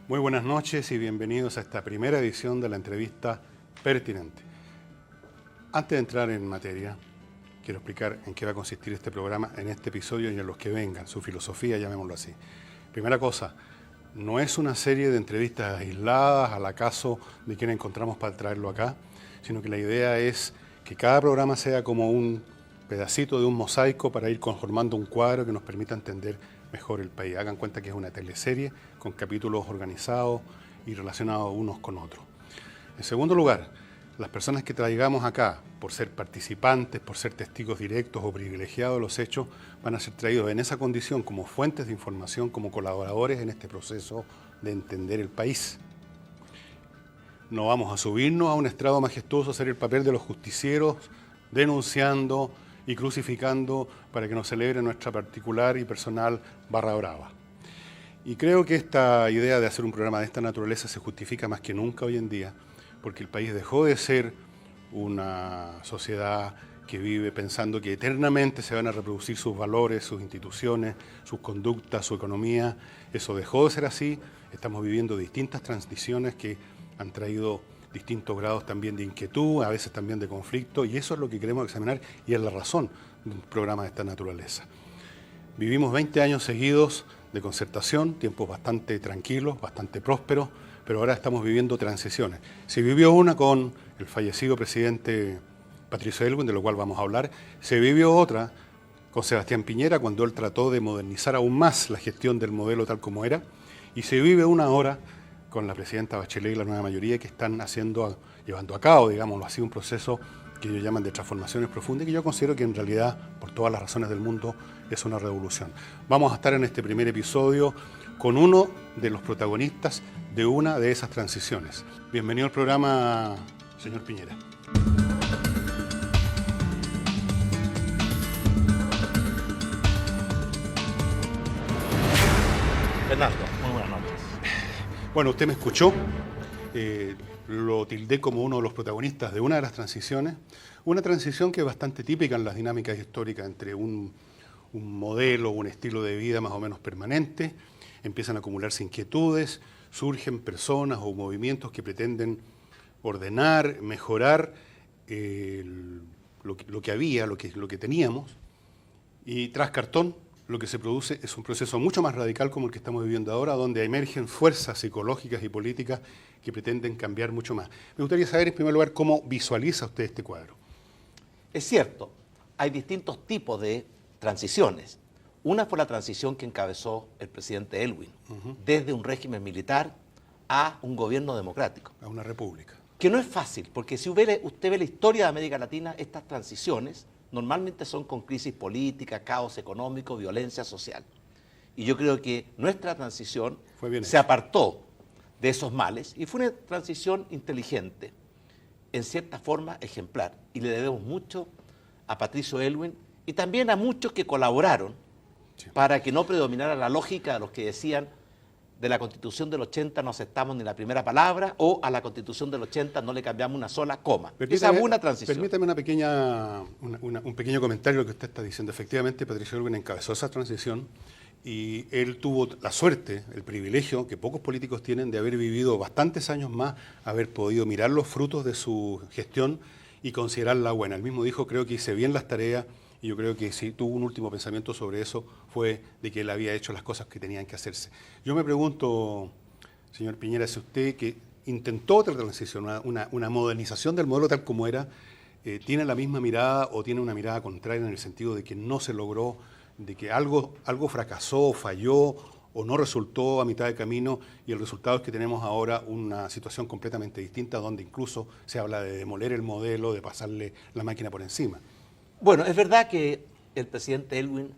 Muy buenas noches y bienvenidos a esta primera edición de la entrevista pertinente. Antes de entrar en materia, quiero explicar en qué va a consistir este programa en este episodio y en los que vengan, su filosofía, llamémoslo así. Primera cosa, no es una serie de entrevistas aisladas al acaso de quién encontramos para traerlo acá, sino que la idea es que cada programa sea como un pedacito de un mosaico para ir conformando un cuadro que nos permita entender mejor el país. Hagan cuenta que es una teleserie con capítulos organizados y relacionados unos con otros. En segundo lugar, las personas que traigamos acá, por ser participantes, por ser testigos directos o privilegiados de los hechos, van a ser traídos en esa condición como fuentes de información, como colaboradores en este proceso de entender el país. No vamos a subirnos a un estrado majestuoso a hacer el papel de los justicieros, denunciando y crucificando para que nos celebre nuestra particular y personal barra brava. Y creo que esta idea de hacer un programa de esta naturaleza se justifica más que nunca hoy en día, porque el país dejó de ser una sociedad que vive pensando que eternamente se van a reproducir sus valores, sus instituciones, sus conductas, su economía. Eso dejó de ser así. Estamos viviendo distintas transiciones que han traído distintos grados también de inquietud, a veces también de conflicto, y eso es lo que queremos examinar y es la razón de un programa de esta naturaleza. Vivimos 20 años seguidos de concertación, tiempos bastante tranquilos, bastante prósperos, pero ahora estamos viviendo transiciones. Se vivió una con el fallecido presidente Patricio Aylwin, de lo cual vamos a hablar. Se vivió otra con Sebastián Piñera, cuando él trató de modernizar aún más la gestión del modelo tal como era. Y se vive una ahora con la presidenta Bachelet y la nueva mayoría que están llevando a cabo, digámoslo así, un proceso que ellos llaman de transformaciones profundas y que yo considero que en realidad, por todas las razones del mundo, es una revolución. Vamos a estar en este primer episodio con uno de los protagonistas de una de esas transiciones. Bienvenido al programa, señor Piñera. Fernando, muy buenas noches. Bueno, usted me escuchó, lo tildé como uno de los protagonistas de una de las transiciones, una transición que es bastante típica en las dinámicas históricas entre un modelo, un estilo de vida más o menos permanente, empiezan a acumularse inquietudes, surgen personas o movimientos que pretenden ordenar, mejorar lo que había, lo que teníamos, y tras cartón, lo que se produce es un proceso mucho más radical como el que estamos viviendo ahora, donde emergen fuerzas psicológicas y políticas que pretenden cambiar mucho más. Me gustaría saber, en primer lugar, cómo visualiza usted este cuadro. Es cierto, hay distintos tipos de transiciones. Una fue la transición que encabezó el presidente Aylwin, desde un régimen militar a un gobierno democrático. A una república. Que no es fácil, porque si usted ve la historia de América Latina, estas transiciones normalmente son con crisis política, caos económico, violencia social. Y yo creo que nuestra transición se apartó de esos males y fue una transición inteligente, en cierta forma ejemplar. Y le debemos mucho a Patricio Aylwin y también a muchos que colaboraron para que no predominara la lógica de los que decían de la Constitución del 80 no aceptamos ni la primera palabra, o a la Constitución del 80 no le cambiamos una sola coma. Esa es una transición. Permítame un pequeño comentario de lo que usted está diciendo. Efectivamente, Patricio Aylwin encabezó esa transición y él tuvo la suerte, el privilegio que pocos políticos tienen de haber vivido bastantes años más, haber podido mirar los frutos de su gestión y considerarla buena. Él mismo dijo, creo que hice bien las tareas, y yo creo que si tuvo un último pensamiento sobre eso fue de que él había hecho las cosas que tenían que hacerse. Yo me pregunto, señor Piñera, si usted que intentó otra transición, una modernización del modelo tal como era, ¿tiene la misma mirada o tiene una mirada contraria en el sentido de que no se logró, de que algo fracasó, falló o no resultó a mitad de camino y el resultado es que tenemos ahora una situación completamente distinta donde incluso se habla de demoler el modelo, de pasarle la máquina por encima? Bueno, es verdad que el presidente Aylwin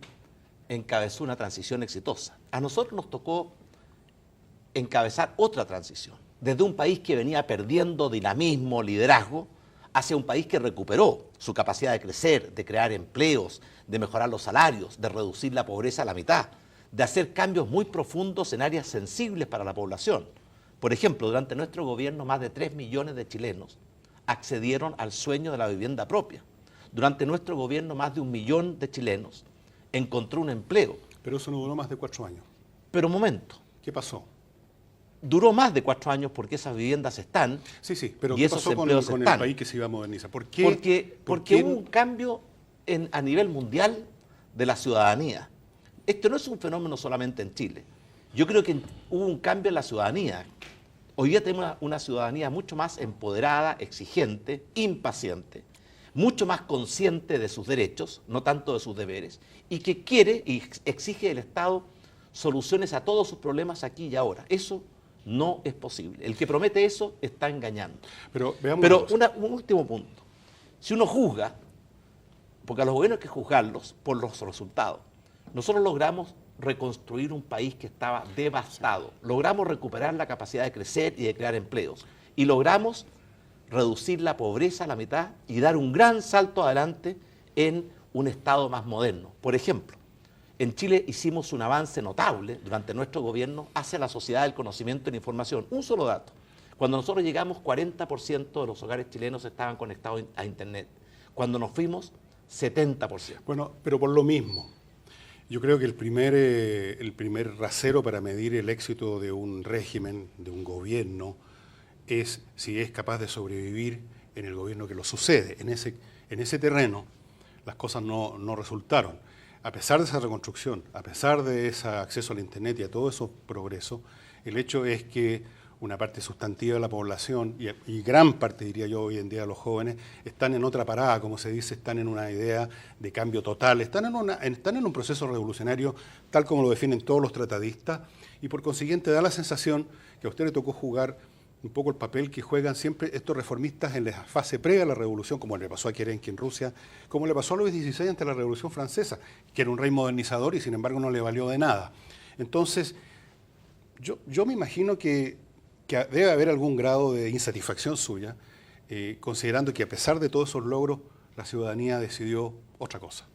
encabezó una transición exitosa. A nosotros nos tocó encabezar otra transición, desde un país que venía perdiendo dinamismo, liderazgo, hacia un país que recuperó su capacidad de crecer, de crear empleos, de mejorar los salarios, de reducir la pobreza a la mitad, de hacer cambios muy profundos en áreas sensibles para la población. Por ejemplo, durante nuestro gobierno más de 3 millones de chilenos accedieron al sueño de la vivienda propia. Durante nuestro gobierno más de 1 millón de chilenos encontró un empleo. Pero eso no duró más de 4 años. Pero un momento. ¿Qué pasó? duró más de 4 años porque esas viviendas están. Sí, pero y ¿qué esos pasó con empleos el están. país que se iba a modernizar? ¿Por qué? Porque hubo un cambio a nivel mundial de la ciudadanía. Esto no es un fenómeno solamente en Chile. Yo creo que hubo un cambio en la ciudadanía. Hoy día tenemos una ciudadanía mucho más empoderada, exigente, impaciente, mucho más consciente de sus derechos, no tanto de sus deberes, y que quiere y exige del Estado soluciones a todos sus problemas aquí y ahora. Eso no es posible. El que promete eso está engañando. Pero veamos Un último punto. Si uno juzga, porque a los gobiernos hay que juzgarlos por los resultados, nosotros logramos reconstruir un país que estaba devastado, logramos recuperar la capacidad de crecer y de crear empleos, y logramos reducir la pobreza a la mitad y dar un gran salto adelante en un Estado más moderno. Por ejemplo, en Chile hicimos un avance notable durante nuestro gobierno hacia la sociedad del conocimiento y la información. Un solo dato. Cuando nosotros llegamos, 40% de los hogares chilenos estaban conectados a Internet. Cuando nos fuimos, 70%. Bueno, pero por lo mismo, yo creo que el primer rasero para medir el éxito de un régimen, de un gobierno, es si es capaz de sobrevivir en el gobierno que lo sucede. En ese terreno las cosas no resultaron. A pesar de esa reconstrucción, a pesar de ese acceso al Internet y a todos esos progresos, el hecho es que una parte sustantiva de la población y gran parte, diría yo, hoy en día de los jóvenes, están en otra parada, como se dice, están en una idea de cambio total, están en un proceso revolucionario tal como lo definen todos los tratadistas, y por consiguiente da la sensación que a usted le tocó jugar un poco el papel que juegan siempre estos reformistas en la fase previa a la revolución, como le pasó a Kerensky en Rusia, como le pasó a Luis XVI ante la Revolución Francesa, que era un rey modernizador y sin embargo no le valió de nada. Entonces, yo me imagino que debe haber algún grado de insatisfacción suya, considerando que a pesar de todos esos logros, la ciudadanía decidió otra cosa.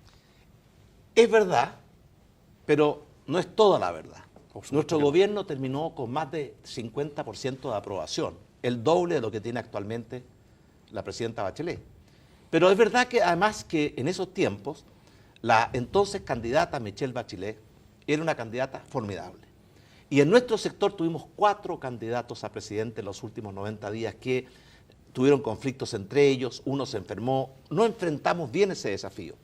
Es verdad, pero no es toda la verdad. Nuestro gobierno terminó con más de 50% de aprobación, el doble de lo que tiene actualmente la presidenta Bachelet. Pero es verdad que además que en esos tiempos, la entonces candidata Michelle Bachelet era una candidata formidable. Y en nuestro sector tuvimos 4 candidatos a presidente en los últimos 90 días que tuvieron conflictos entre ellos, uno se enfermó, no enfrentamos bien ese desafío.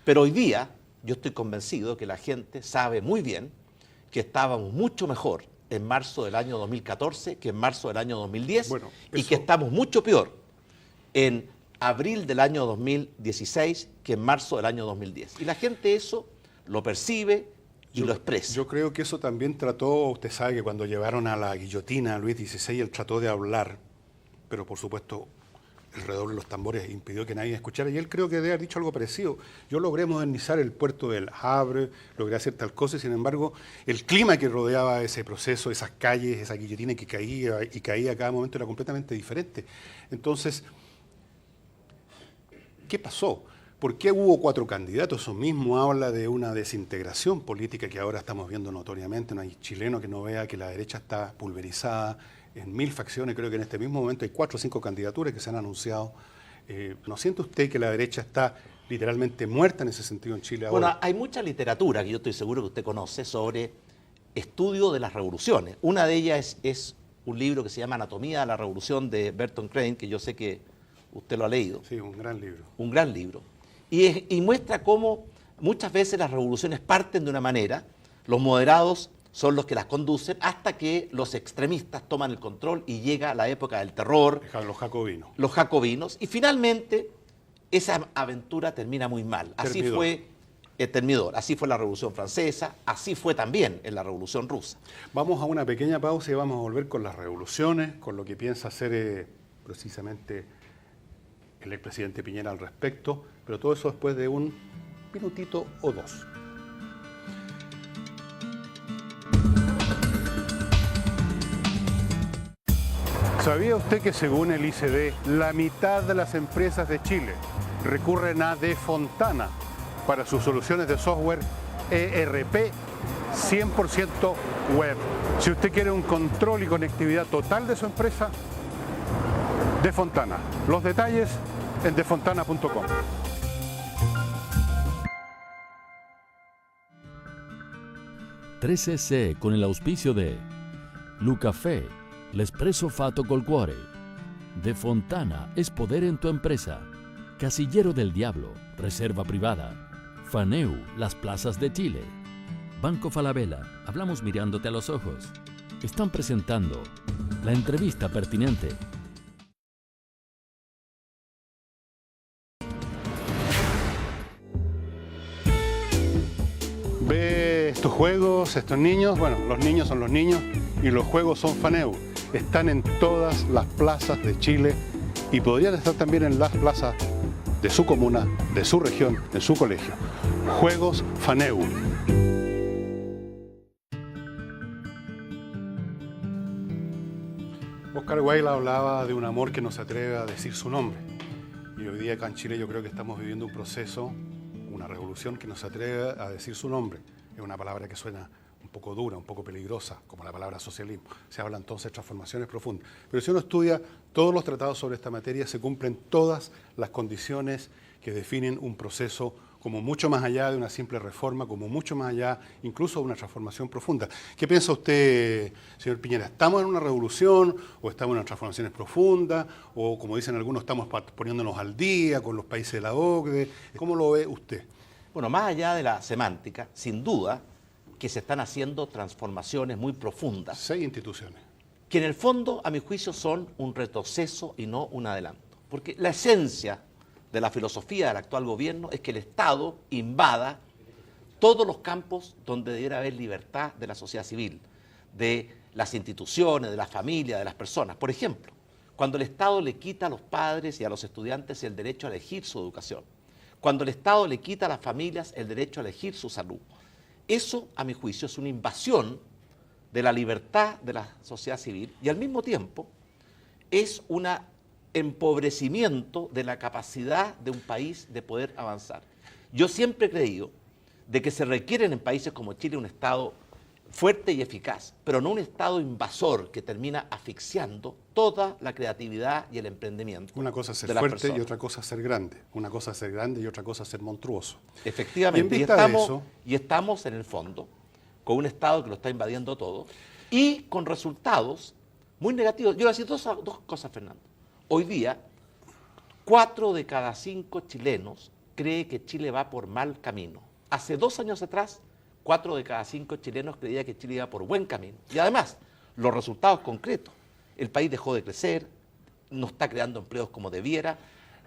Pero hoy día yo estoy convencido que la gente sabe muy bien que estábamos mucho mejor en marzo del año 2014 que en marzo del año 2010 y que estamos mucho peor en abril del año 2016 que en marzo del año 2010. Y la gente eso lo percibe y lo expresa. Yo creo que eso también trató, usted sabe que cuando llevaron a la guillotina a Luis XVI, él trató de hablar, pero por supuesto el redoble de los tambores impidió que nadie escuchara, y él creo que debe haber dicho algo parecido. Yo logré modernizar el puerto del Havre, logré hacer tal cosa, y sin embargo el clima que rodeaba ese proceso, esas calles, esa guillotina que caía y caía a cada momento era completamente diferente. Entonces, ¿qué pasó? ¿Por qué hubo 4 candidatos? Eso mismo habla de una desintegración política que ahora estamos viendo notoriamente. No hay chileno que no vea que la derecha está pulverizada en 1000 facciones. Creo que en este mismo momento hay 4 o 5 candidaturas que se han anunciado. ¿No siente usted que la derecha está literalmente muerta en ese sentido en Chile ahora? Bueno, hay mucha literatura que yo estoy seguro que usted conoce sobre estudio de las revoluciones. Una de ellas es un libro que se llama Anatomía de la Revolución de Bertolt Crane, que yo sé que usted lo ha leído. Sí, un gran libro. Un gran libro. Y muestra cómo muchas veces las revoluciones parten de una manera, los moderados son los que las conducen, hasta que los extremistas toman el control y llega la época del terror. Los jacobinos. Los jacobinos. Y finalmente esa aventura termina muy mal. Así fue Termidor. Así fue la Revolución Francesa, así fue también en la Revolución Rusa. Vamos a una pequeña pausa y vamos a volver con las revoluciones, con lo que piensa hacer precisamente el expresidente Piñera al respecto, pero todo eso después de un minutito o 2. ¿Sabía usted que según el ICD, la mitad de las empresas de Chile recurren a De Fontana para sus soluciones de software ERP 100% web? Si usted quiere un control y conectividad total de su empresa, De Fontana. Los detalles en defontana.com. .cc con el auspicio de Lucafé, l'espresso fatto col cuore. De Fontana es poder en tu empresa. Casillero del Diablo, reserva privada. Faneu, las plazas de Chile. Banco Falabella, hablamos mirándote a los ojos. Están presentando la entrevista pertinente. Ve estos juegos, estos niños, bueno, los niños son los niños y los juegos son Faneu. Están en todas las plazas de Chile y podrían estar también en las plazas de su comuna, de su región, en su colegio. Juegos Faneu. Oscar Wilde hablaba de un amor que no se atreve a decir su nombre. Y hoy día acá en Chile yo creo que estamos viviendo un proceso, una revolución que no se atreve a decir su nombre. Es una palabra que suena un poco dura, un poco peligrosa, como la palabra socialismo. Se habla entonces de transformaciones profundas. Pero si uno estudia todos los tratados sobre esta materia, se cumplen todas las condiciones que definen un proceso como mucho más allá de una simple reforma, como mucho más allá incluso de una transformación profunda. ¿Qué piensa usted, señor Piñera? ¿Estamos en una revolución o estamos en unas transformaciones profundas? O, como dicen algunos, estamos poniéndonos al día con los países de la OCDE. ¿Cómo lo ve usted? Bueno, más allá de la semántica, sin duda que se están haciendo transformaciones muy profundas. 6 instituciones. Que en el fondo, a mi juicio, son un retroceso y no un adelanto. Porque la esencia de la filosofía del actual gobierno es que el Estado invada todos los campos donde debiera haber libertad de la sociedad civil, de las instituciones, de la familia, de las personas. Por ejemplo, cuando el Estado le quita a los padres y a los estudiantes el derecho a elegir su educación, cuando el Estado le quita a las familias el derecho a elegir su salud. Eso, a mi juicio, es una invasión de la libertad de la sociedad civil y al mismo tiempo es un empobrecimiento de la capacidad de un país de poder avanzar. Yo siempre he creído de que se requieren en países como Chile un Estado fuerte y eficaz, pero no un Estado invasor que termina asfixiando toda la creatividad y el emprendimiento. Una cosa es ser fuerte y otra cosa es ser grande. Una cosa es ser grande y otra cosa es ser monstruoso. Efectivamente, y estamos en el fondo con un Estado que lo está invadiendo todo y con resultados muy negativos. Yo voy a decir dos cosas, Fernando. Hoy día, 4 de cada 5 chilenos cree que Chile va por mal camino. Hace 2 años atrás, 4 de cada 5 chilenos creía que Chile iba por buen camino. Y además, los resultados concretos. El país dejó de crecer, no está creando empleos como debiera,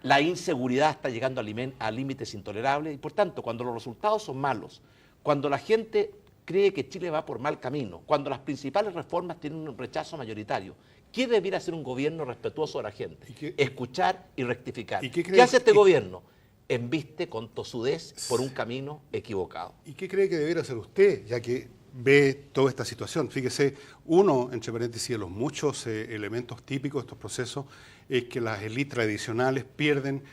la inseguridad está llegando a límites intolerables y por tanto, cuando los resultados son malos, cuando la gente cree que Chile va por mal camino, cuando las principales reformas tienen un rechazo mayoritario, ¿qué debiera hacer un gobierno respetuoso de la gente? Escuchar y rectificar. ¿Qué hace este gobierno? Embiste con tosudez por un camino equivocado. ¿Y qué cree que debiera hacer usted, ya que ve toda esta situación? Fíjese, uno, entre paréntesis, de los muchos elementos típicos de estos procesos es que las élites tradicionales pierden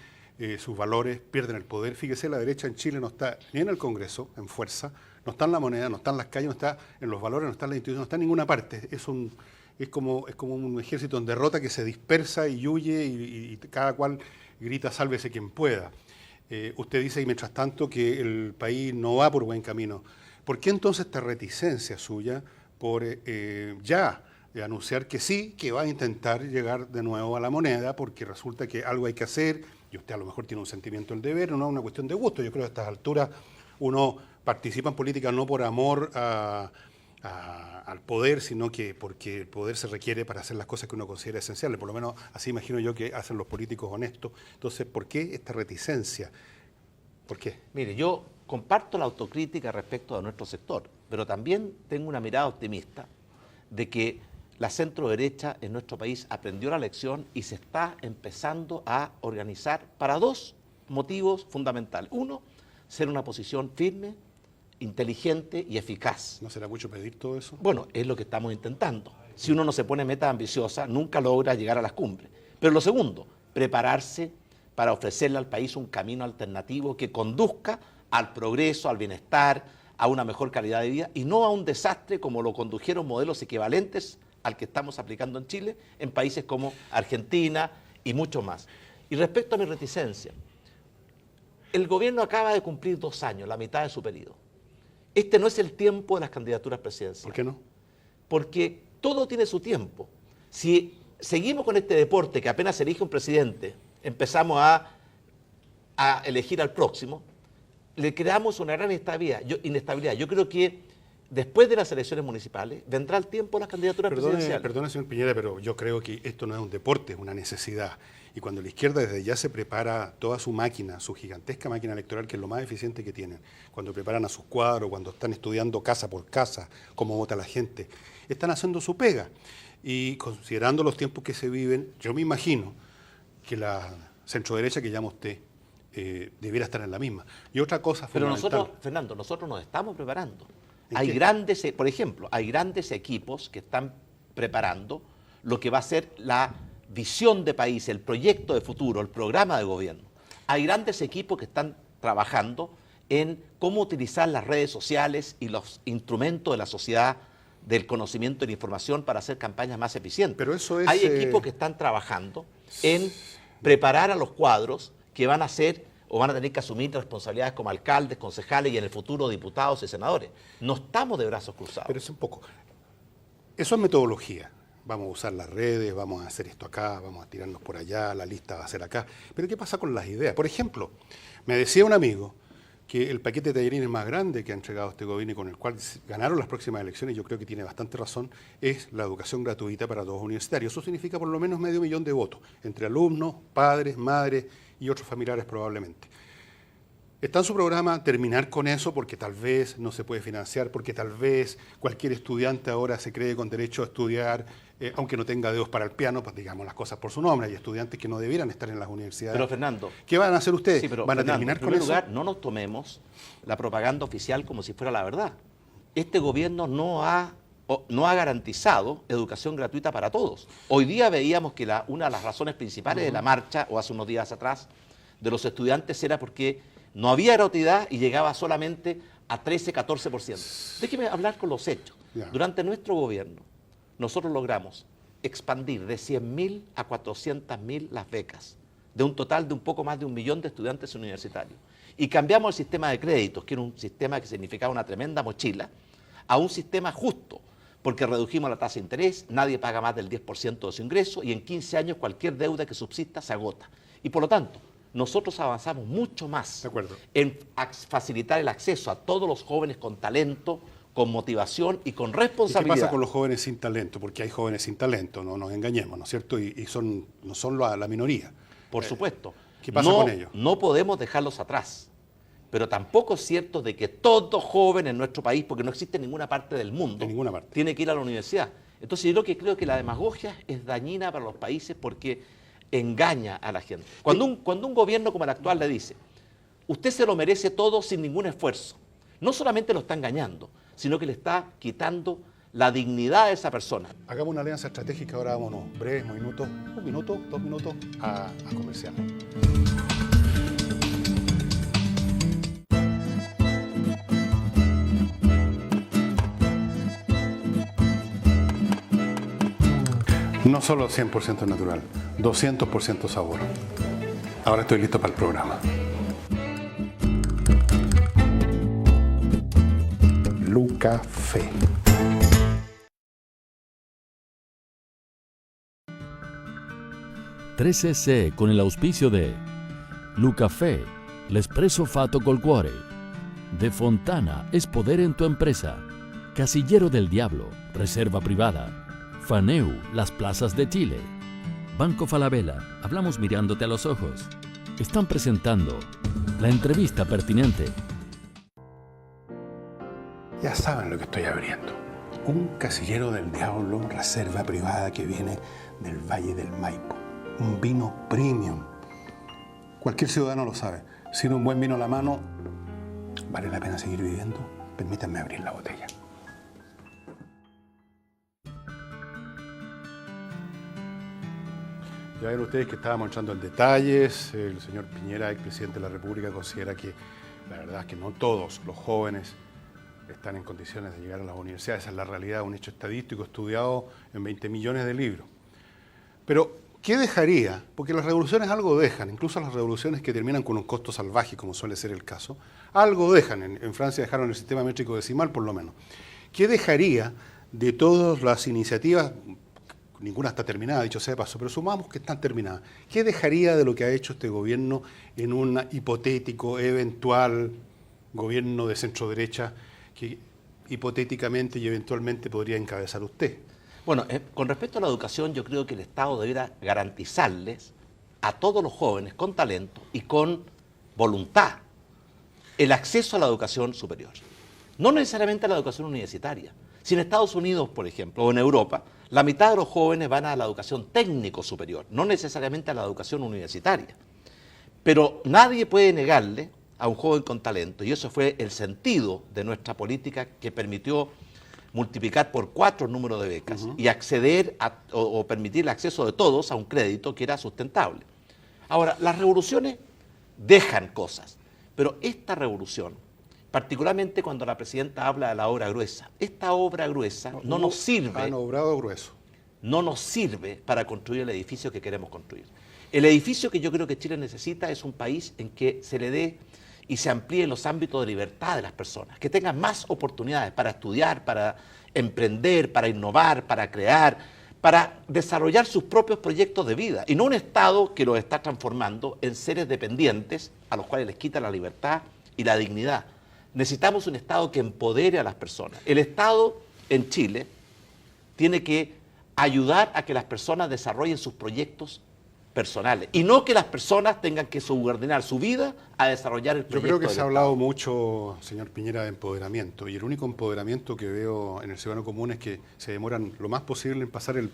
sus valores, pierden el poder. Fíjese, la derecha en Chile no está ni en el Congreso, en fuerza, no está en la moneda, no está en las calles, no está en los valores, no está en las instituciones, no está en ninguna parte. Es como un ejército en derrota que se dispersa y huye y cada cual grita sálvese quien pueda. Usted dice, y mientras tanto, que el país no va por buen camino. ¿Por qué entonces esta reticencia suya por ya anunciar que sí, que va a intentar llegar de nuevo a la moneda, porque resulta que algo hay que hacer, y usted a lo mejor tiene un sentimiento del deber, no es una cuestión de gusto? Yo creo que a estas alturas uno participa en política no por amor al poder, sino que porque el poder se requiere para hacer las cosas que uno considera esenciales. Por lo menos así imagino yo que hacen los políticos honestos. Entonces, ¿por qué esta reticencia? ¿Por qué? Mire, yo comparto la autocrítica respecto a nuestro sector, pero también tengo una mirada optimista de que la centro-derecha en nuestro país aprendió la lección y se está empezando a organizar para 2 motivos fundamentales. Uno, ser una posición firme, inteligente y eficaz. ¿No será mucho pedir todo eso? Bueno, es lo que estamos intentando. Si uno no se pone metas ambiciosas, nunca logra llegar a las cumbres. Pero lo segundo, prepararse para ofrecerle al país un camino alternativo que conduzca al progreso, al bienestar, a una mejor calidad de vida y no a un desastre como lo condujeron modelos equivalentes al que estamos aplicando en Chile, en países como Argentina y mucho más. Y respecto a mi reticencia, el gobierno acaba de cumplir 2 años, la mitad de su periodo. Este no es el tiempo de las candidaturas presidenciales. ¿Por qué no? Porque todo tiene su tiempo. Si seguimos con este deporte que apenas se elige un presidente, empezamos a elegir al próximo, le creamos una gran inestabilidad. Yo creo que después de las elecciones municipales vendrá el tiempo de las candidaturas presidenciales. Perdone, señor Piñera, pero yo creo que esto no es un deporte, es una necesidad. Y cuando la izquierda desde ya se prepara toda su máquina, su gigantesca máquina electoral, que es lo más eficiente que tienen, cuando preparan a sus cuadros, cuando están estudiando casa por casa, cómo vota la gente, están haciendo su pega. Y considerando los tiempos que se viven, yo me imagino que la centroderecha que llama usted debiera estar en la misma. Y otra cosa fundamental. Pero nosotros, Fernando, nosotros nos estamos preparando. Hay grandes, por ejemplo, hay grandes equipos que están preparando lo que va a ser la visión de país, el proyecto de futuro, el programa de gobierno. Hay grandes equipos que están trabajando en cómo utilizar las redes sociales y los instrumentos de la sociedad del conocimiento y la información para hacer campañas más eficientes. Pero eso es, hay equipos que están trabajando en preparar a los cuadros que van a ser o van a tener que asumir responsabilidades como alcaldes, concejales y en el futuro diputados y senadores. No estamos de brazos cruzados. Pero es un poco. Eso es metodología. Vamos a usar las redes, vamos a hacer esto acá, vamos a tirarnos por allá, la lista va a ser acá. Pero ¿qué pasa con las ideas? Por ejemplo, me decía un amigo que el paquete de tallerines más grande que ha entregado este gobierno y con el cual ganaron las próximas elecciones, yo creo que tiene bastante razón, es la educación gratuita para todos universitarios. Eso significa por lo menos 500.000 de votos, entre alumnos, padres, madres y otros familiares probablemente. Está en su programa terminar con eso porque tal vez no se puede financiar, porque tal vez cualquier estudiante ahora se cree con derecho a estudiar, aunque no tenga dedos para el piano, pues digamos las cosas por su nombre. Hay estudiantes que no debieran estar en las universidades. Pero Fernando, ¿qué van a hacer ustedes? Sí, pero, ¿Van Fernando, a terminar con eso? En primer lugar, no nos tomemos la propaganda oficial como si fuera la verdad. Este gobierno no ha garantizado educación gratuita para todos. Hoy día veíamos que una de las razones principales de la marcha, o hace unos días atrás, de los estudiantes era porque no había gratuidad y llegaba solamente a 13-14%. Déjeme hablar con los hechos. Ya. Durante nuestro gobierno, nosotros logramos expandir de 100.000 a 400.000 las becas, de un total de un poco más de 1 millón de estudiantes universitarios. Y cambiamos el sistema de créditos, que era un sistema que significaba una tremenda mochila, a un sistema justo, porque redujimos la tasa de interés, nadie paga más del 10% de su ingreso y en 15 años cualquier deuda que subsista se agota. Y por lo tanto, nosotros avanzamos mucho más en facilitar el acceso a todos los jóvenes con talento, con motivación y con responsabilidad. ¿Y qué pasa con los jóvenes sin talento? Porque hay jóvenes sin talento, no nos engañemos, ¿no es cierto? Y no son la minoría. Por supuesto. ¿Qué pasa con ellos? No podemos dejarlos atrás. Pero tampoco es cierto de que todo joven en nuestro país, porque no existe en ninguna parte del mundo, tiene que ir a la universidad. Entonces yo creo que la demagogia es dañina para los países porque engaña a la gente. Cuando un gobierno como el actual le dice, usted se lo merece todo sin ningún esfuerzo, no solamente lo está engañando, sino que le está quitando la dignidad de esa persona. Hagamos una alianza estratégica, ahora vámonos breves minutos, 1 minuto, 2 minutos, a comercial. No solo 100% natural, 200% sabor. Ahora estoy listo para el programa. Lucafé. .3cc con el auspicio de Lucafé, l'espresso fatto col cuore. De Fontana es poder en tu empresa. Casillero del Diablo, reserva privada. Faneu, las plazas de Chile. Banco Falabella, hablamos mirándote a los ojos. Están presentando la entrevista pertinente. Ya saben lo que estoy abriendo. Un Casillero del Diablo, reserva privada que viene del Valle del Maipo. Un vino premium. Cualquier ciudadano lo sabe. Sin un buen vino a la mano, ¿vale la pena seguir viviendo? Permítanme abrir la botella. Ya ven ustedes que estábamos entrando en detalles. El señor Piñera, expresidente de la República, considera que la verdad es que no todos los jóvenes están en condiciones de llegar a las universidades. Esa es la realidad, un hecho estadístico estudiado en 20 millones de libros. Pero, ¿qué dejaría? Porque las revoluciones algo dejan, incluso las revoluciones que terminan con un costo salvaje, como suele ser el caso, algo dejan. En Francia dejaron el sistema métrico decimal, por lo menos. ¿Qué dejaría de todas las iniciativas, ninguna está terminada, dicho sea de paso, pero sumamos que están terminadas, ¿qué dejaría de lo que ha hecho este gobierno en un hipotético, eventual gobierno de centro derecha que hipotéticamente y eventualmente podría encabezar usted? Bueno, con respecto a la educación, yo creo que el Estado debería garantizarles a todos los jóvenes con talento y con voluntad el acceso a la educación superior. No necesariamente a la educación universitaria. Si en Estados Unidos, por ejemplo, o en Europa, la mitad de los jóvenes van a la educación técnico superior, no necesariamente a la educación universitaria. Pero nadie puede negarle a un joven con talento, y eso fue el sentido de nuestra política que permitió multiplicar por 4 el número de becas y acceder o permitir el acceso de todos a un crédito que era sustentable. Ahora, las revoluciones dejan cosas, pero esta revolución, particularmente cuando la presidenta habla de la obra gruesa, esta obra gruesa no nos sirve. Han obrado grueso. No nos sirve para construir el edificio que queremos construir. El edificio que yo creo que Chile necesita es un país en que se le dé y se amplíen los ámbitos de libertad de las personas, que tengan más oportunidades para estudiar, para emprender, para innovar, para crear, para desarrollar sus propios proyectos de vida, y no un Estado que los está transformando en seres dependientes a los cuales les quita la libertad y la dignidad. Necesitamos un Estado que empodere a las personas. El Estado en Chile tiene que ayudar a que las personas desarrollen sus proyectos personales y no que las personas tengan que subordinar su vida a desarrollar el proyecto. Yo creo que se ha hablado Estado. mucho, señor Piñera, de empoderamiento, y el único empoderamiento que veo en el ciudadano común es que se demoran lo más posible en pasar el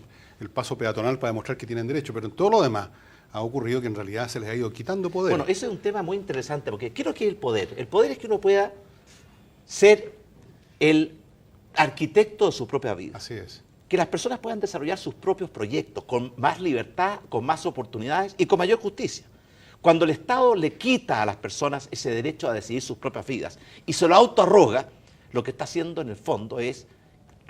paso peatonal para demostrar que tienen derecho, pero en todo lo demás ha ocurrido que en realidad se les ha ido quitando poder. Bueno, ese es un tema muy interesante, porque ¿qué es lo que es el poder? El poder es que uno pueda ser el arquitecto de su propia vida. Así es. Que las personas puedan desarrollar sus propios proyectos con más libertad, con más oportunidades y con mayor justicia. Cuando el Estado le quita a las personas ese derecho a decidir sus propias vidas y se lo autoarroga, lo que está haciendo en el fondo es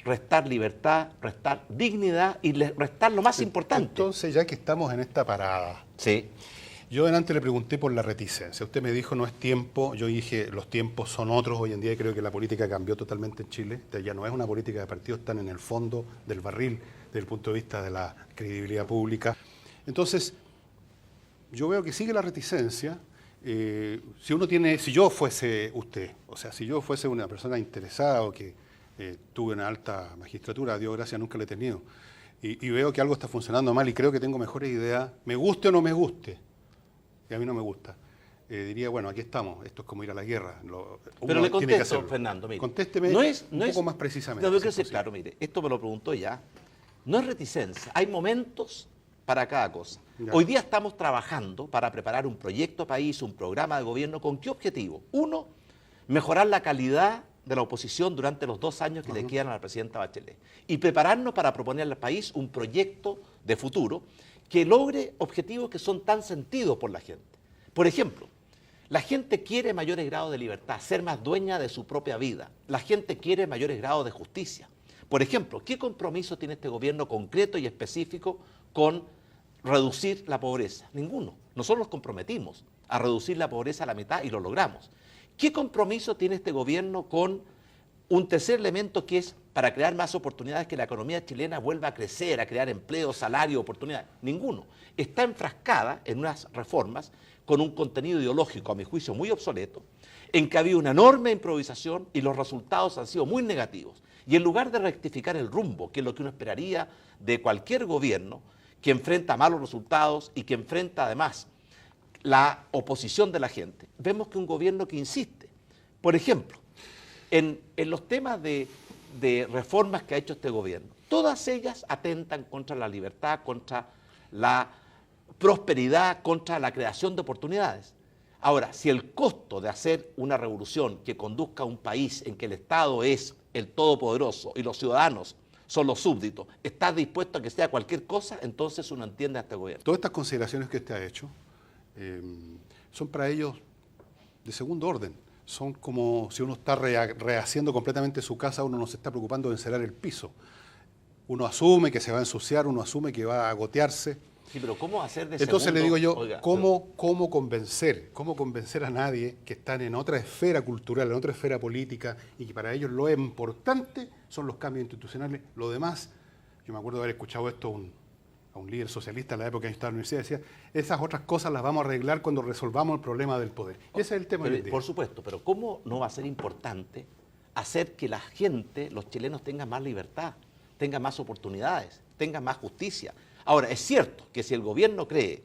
restar libertad, restar dignidad y restar lo más importante. Entonces, ya que estamos en esta parada, Sí. yo delante le pregunté por la reticencia. Usted me dijo no es tiempo, yo dije los tiempos son otros hoy en día, y creo que la política cambió totalmente en Chile. Ya no es una política de partidos, están en el fondo del barril desde el punto de vista de la credibilidad pública. Entonces, yo veo que sigue la reticencia. Si yo fuese usted, o sea, si yo fuese una persona interesada o que tuve una alta magistratura, a Dios gracias, nunca la he tenido, y veo que algo está funcionando mal y creo que tengo mejores ideas, me guste o no me guste, y a mí no me gusta, diría, bueno, aquí estamos, esto es como ir a la guerra. Pero le contesto, Fernando, mire. Contésteme un poco más precisamente. No, yo quiero ser claro, mire, esto me lo preguntó ya. No es reticencia, hay momentos para cada cosa. Ya. Hoy día estamos trabajando para preparar un proyecto país, un programa de gobierno, ¿con qué objetivo? Uno, mejorar la calidad de la oposición durante los 2 años que le quedan a la presidenta Bachelet, y prepararnos para proponer al país un proyecto de futuro que logre objetivos que son tan sentidos por la gente. Por ejemplo, la gente quiere mayores grados de libertad, ser más dueña de su propia vida. La gente quiere mayores grados de justicia. Por ejemplo, ¿qué compromiso tiene este gobierno concreto y específico con reducir la pobreza? Ninguno. Nosotros nos comprometimos a reducir la pobreza a la mitad y lo logramos. ¿Qué compromiso tiene este gobierno con un tercer elemento que es para crear más oportunidades, que la economía chilena vuelva a crecer, a crear empleo, salario, oportunidades? Ninguno. Está enfrascada en unas reformas con un contenido ideológico, a mi juicio, muy obsoleto, en que ha habido una enorme improvisación y los resultados han sido muy negativos. Y en lugar de rectificar el rumbo, que es lo que uno esperaría de cualquier gobierno que enfrenta malos resultados y que enfrenta además la oposición de la gente, vemos que un gobierno que insiste. Por ejemplo, en los temas de reformas que ha hecho este gobierno, todas ellas atentan contra la libertad, contra la prosperidad, contra la creación de oportunidades. Ahora, si el costo de hacer una revolución que conduzca a un país en que el Estado es el todopoderoso y los ciudadanos son los súbditos, está dispuesto a que sea cualquier cosa, entonces uno entiende a este gobierno. Todas estas consideraciones que usted ha hecho son para ellos de segundo orden. Son como si uno está rehaciendo completamente su casa, uno no se está preocupando de encerar el piso. Uno asume que se va a ensuciar, uno asume que va a gotearse, Sí, pero ¿cómo hacer de Entonces segundo? le digo yo, Oiga, ¿cómo convencer a nadie que están en otra esfera cultural, en otra esfera política, y que para ellos lo importante son los cambios institucionales? Lo demás, yo me acuerdo de haber escuchado esto a un líder socialista en la época en que estaba en la universidad, decía, esas otras cosas las vamos a arreglar cuando resolvamos el problema del poder. Y ese es el tema pero, hoy en día. por supuesto, pero ¿cómo no va a ser importante hacer que la gente, los chilenos, tengan más libertad, tengan más oportunidades, tengan más justicia? Ahora, es cierto que si el gobierno cree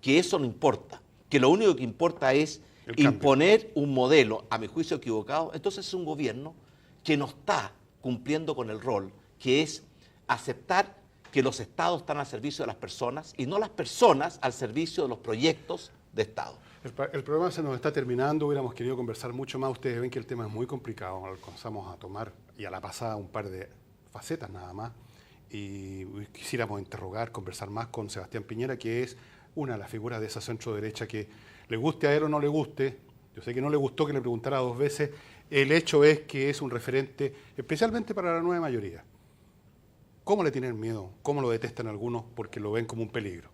que eso no importa, que lo único que importa es imponer un modelo, a mi juicio equivocado, entonces es un gobierno que no está cumpliendo con el rol, que es aceptar que los estados están al servicio de las personas y no las personas al servicio de los proyectos de Estado. El programa se nos está terminando, hubiéramos querido conversar mucho más. Ustedes ven que el tema es muy complicado, alcanzamos a tomar y a la pasada un par de facetas nada más. Y quisiéramos interrogar, conversar más con Sebastián Piñera, que es una de las figuras de esa centro derecha que le guste a él o no le guste. Yo sé que no le gustó que le preguntara 2 veces. El hecho es que es un referente, especialmente para la nueva mayoría. ¿Cómo le tienen miedo? ¿Cómo lo detestan algunos? Porque lo ven como un peligro.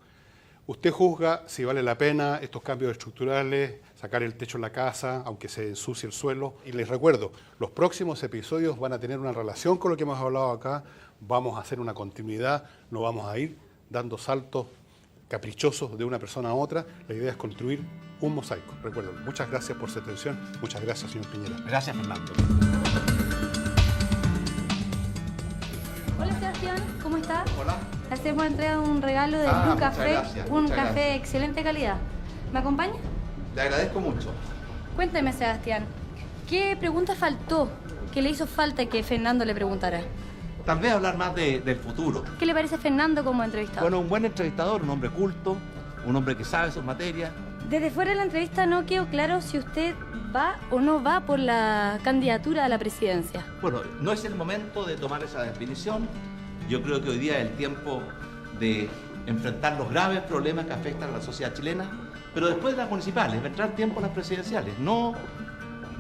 Usted juzga si vale la pena estos cambios estructurales, sacar el techo en la casa, aunque se ensucie el suelo. Y les recuerdo, los próximos episodios van a tener una relación con lo que hemos hablado acá. Vamos a hacer una continuidad, no vamos a ir dando saltos caprichosos de una persona a otra. La idea es construir un mosaico. Recuerden, muchas gracias por su atención. Muchas gracias, señor Piñera. Gracias, Fernando. Hola Sebastián, ¿cómo está? Hola. Hacemos entrega de un regalo de Ah, Blue muchas Café, gracias, un muchas café de gracias. excelente calidad. ¿Me acompaña? Le agradezco mucho. Cuénteme Sebastián, ¿qué pregunta faltó que le hizo falta que Fernando le preguntara? Tal vez hablar más del futuro. ¿Qué le parece Fernando como entrevistado? Bueno, un buen entrevistador, un hombre culto, un hombre que sabe sus materias. Desde fuera de la entrevista no quedó claro si usted va o no va por la candidatura a la presidencia. Bueno, no es el momento de tomar esa definición. Yo creo que hoy día es el tiempo de enfrentar los graves problemas que afectan a la sociedad chilena, pero después de las municipales, vendrán tiempos las presidenciales. No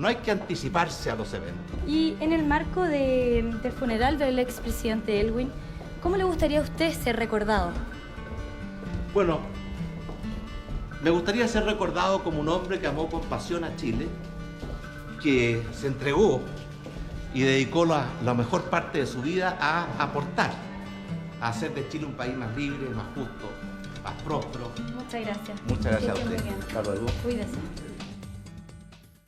hay que anticiparse a los eventos. Y en el marco del funeral del expresidente Elwin, ¿cómo le gustaría a usted ser recordado? Bueno, me gustaría ser recordado como un hombre que amó con pasión a Chile, que se entregó y dedicó la mejor parte de su vida a aportar, a hacer de Chile un país más libre, más justo, más próspero. Muchas gracias. Muchas gracias a Que esté usted. muy bien. Hasta luego. Cuídese.